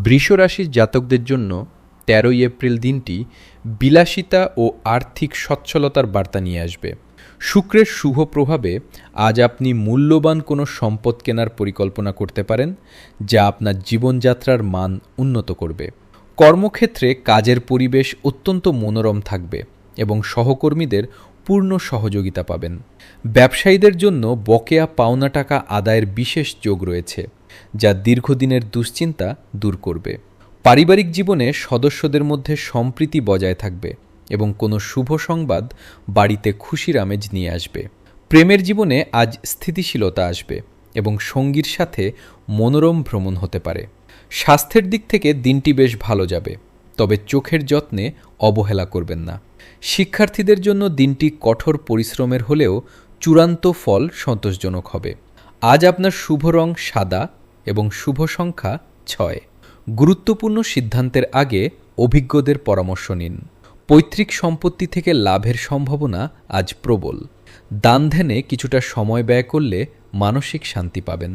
বৃষ রাশির জাতকদের জন্য ১৩ই এপ্রিল দিনটি বিলাসিতা ও আর্থিক সচ্ছলতার বার্তা নিয়ে আসবে। শুক্রের শুভ প্রভাবে আজ আপনি মূল্যবান কোনো সম্পদ কেনার পরিকল্পনা করতে পারেন, যা আপনার জীবনযাত্রার মান উন্নত করবে। কর্মক্ষেত্রে কাজের পরিবেশ অত্যন্ত মনোরম থাকবে এবং সহকর্মীদের পূর্ণ সহযোগিতা পাবেন। ব্যবসায়ীদের জন্য বকেয়া পাওনা টাকা আদায়ের বিশেষ যোগ রয়েছে, যা দীর্ঘদিনের দুশ্চিন্তা দূর করবে। পারিবারিক জীবনে সদস্যদের মধ্যে সম্প্রীতি বজায় থাকবে এবং কোনো শুভ সংবাদ বাড়িতে খুশির আমেজ নিয়ে আসবে। প্রেমের জীবনে আজ স্থিতিশীলতা আসবে এবং সঙ্গীর সাথে মনোরম ভ্রমণ হতে পারে। স্বাস্থ্যের দিক থেকে দিনটি বেশ ভালো যাবে, তবে চোখের যত্নে অবহেলা করবেন না। শিক্ষার্থীদের জন্য দিনটি কঠোর পরিশ্রমের হলেও চূড়ান্ত ফল সন্তোষজনক হবে। আজ আপনার শুভ রং সাদা এবং শুভ সংখ্যা ৬। গুরুত্বপূর্ণ সিদ্ধান্তের আগে অভিজ্ঞদের পরামর্শ নিন। পৈতৃক সম্পত্তি থেকে লাভের সম্ভাবনা আজ প্রবল। দান ধ্যানে কিছুটা সময় ব্যয় করলে মানসিক শান্তি পাবেন।